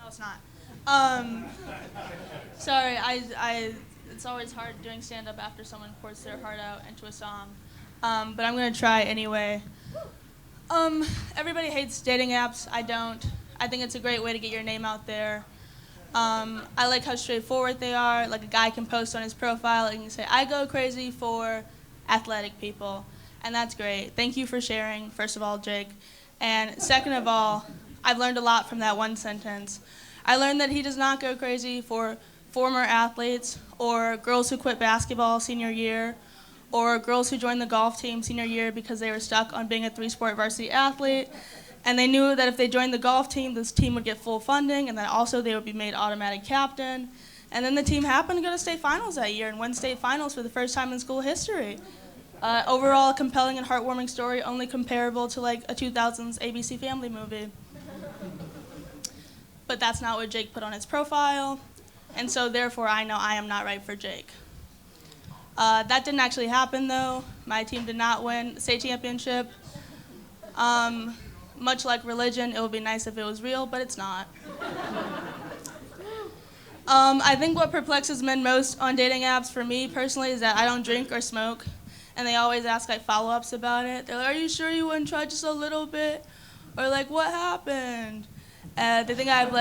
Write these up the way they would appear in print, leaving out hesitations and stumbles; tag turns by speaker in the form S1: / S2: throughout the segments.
S1: it's not. Sorry, it's always hard doing stand-up after someone pours their heart out into a song. But I'm going to try anyway. Everybody hates dating apps. I don't. I think it's a great way to get your name out there. I like how straightforward they are. Like, a guy can post on his profile and can say, I go crazy for athletic people. And that's great. Thank you for sharing, first of all, Jake. And second of all, I've learned a lot from that one sentence. I learned that he does not go crazy for former athletes or girls who quit basketball senior year or girls who joined the golf team senior year because they were stuck on being a 3-sport varsity athlete. And they knew that if they joined the golf team, this team would get full funding, and that also they would be made automatic captain. And then the team happened to go to state finals that year and win state finals for the first time in school history. Overall, a compelling and heartwarming story, only comparable to like a 2000s ABC Family movie. But that's not what Jake put on his profile, and so therefore I know I am not right for Jake. That didn't actually happen, though. My team did not win the state championship. Much like religion, it would be nice if it was real, but it's not. I think what perplexes men most on dating apps for me personally is that I don't drink or smoke, and they always ask like follow-ups about it. They're like, are you sure you wouldn't try just a little bit? Or like, what happened? They think I have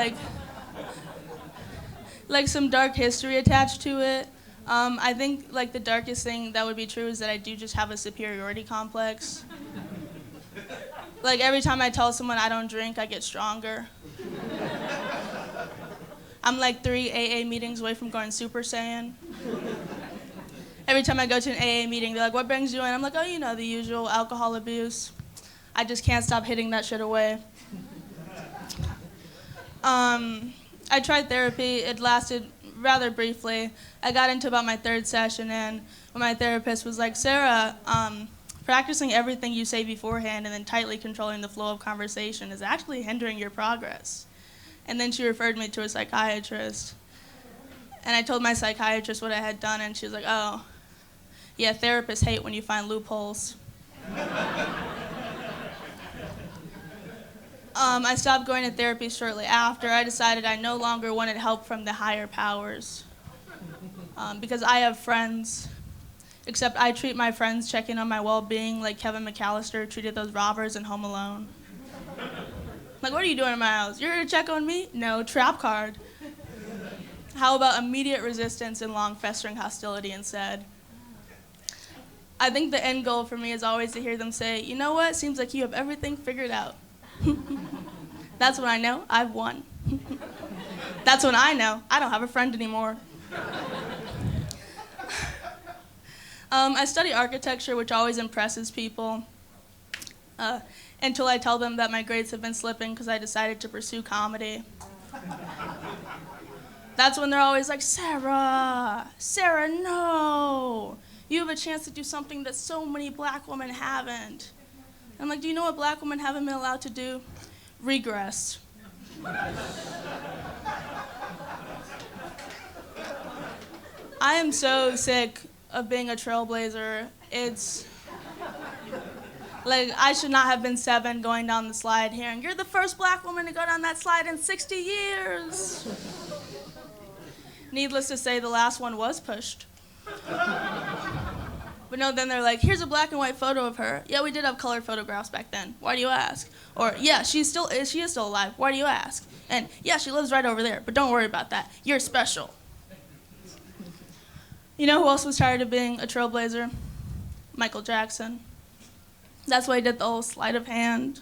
S1: like some dark history attached to it. I think like the darkest thing that would be true is that I do just have a superiority complex. Like, every time I tell someone I don't drink, I get stronger. I'm like 3 AA meetings away from going Super Saiyan. Every time I go to an AA meeting, they're like, what brings you in? I'm like, oh, you know, the usual alcohol abuse. I just can't stop hitting that shit away. I tried therapy. It lasted rather briefly. I got into about my 3rd session, and when my therapist was like, Sarah, practicing everything you say beforehand and then tightly controlling the flow of conversation is actually hindering your progress. And then she referred me to a psychiatrist. And I told my psychiatrist what I had done, and she was like, oh, yeah, therapists hate when you find loopholes. I stopped going to therapy shortly after. I decided I no longer wanted help from the higher powers. Because I have friends. Except I treat my friends checking on my well-being like Kevin McAllister treated those robbers in Home Alone. Like, what are you doing in my house? You're here to check on me? No, trap card. How about immediate resistance and long festering hostility instead? I think the end goal for me is always to hear them say, you know what, seems like you have everything figured out. That's when I know I've won. That's when I know I don't have a friend anymore. I study architecture, which always impresses people, until I tell them that my grades have been slipping because I decided to pursue comedy. That's when they're always like, Sarah, no. You have a chance to do something that so many black women haven't. I'm like, do you know what black women haven't been allowed to do? Regress. I am so sick of being a trailblazer. It's like I should not have been 7 going down the slide hearing, you're the first black woman to go down that slide in 60 years. Needless to say, the last one was pushed. But no, then they're like, here's a black and white photo of her. Yeah, we did have colored photographs back then. Why do you ask? Or, yeah, she is still alive. Why do you ask? And, yeah, she lives right over there, but don't worry about that. You're special. You know who else was tired of being a trailblazer? Michael Jackson. That's why he did the whole sleight of hand.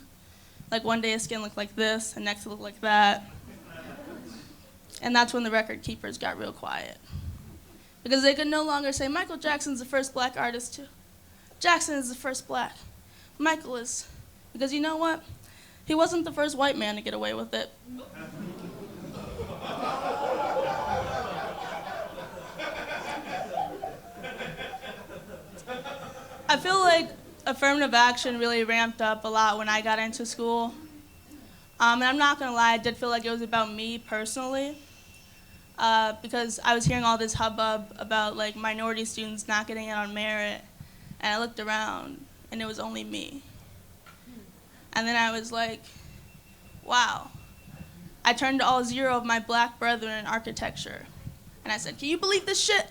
S1: Like, one day his skin looked like this, and next it looked like that. And that's when the record keepers got real quiet. Because they could no longer say, Michael Jackson's the first black artist too. Jackson is the first black. Michael is. Because you know what? He wasn't the first white man to get away with it. I feel like affirmative action really ramped up a lot when I got into school. And I'm not going to lie, I did feel like it was about me personally. Because I was hearing all this hubbub about like minority students not getting in on merit, and I looked around and it was only me. And then I was like, wow, I turned to all 0 of my black brethren in architecture. And I said, can you believe this shit?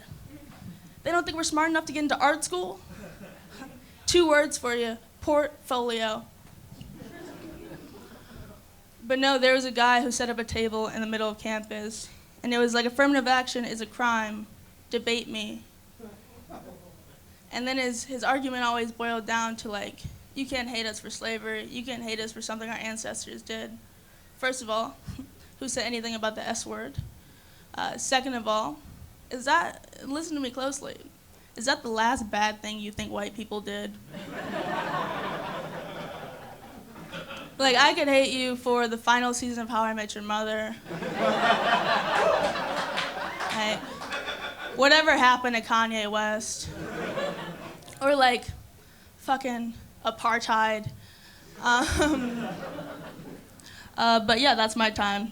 S1: They don't think we're smart enough to get into art school? 2 words for you, portfolio. But no, there was a guy who set up a table in the middle of campus, and it was like, affirmative action is a crime, debate me. And then his argument always boiled down to like, you can't hate us for slavery, you can't hate us for something our ancestors did. First of all, who said anything about the S word? Second of all, listen to me closely, is that the last bad thing you think white people did? Like, I could hate you for the final season of How I Met Your Mother. Right? Whatever happened to Kanye West. Or like, fucking apartheid. But yeah, that's my time.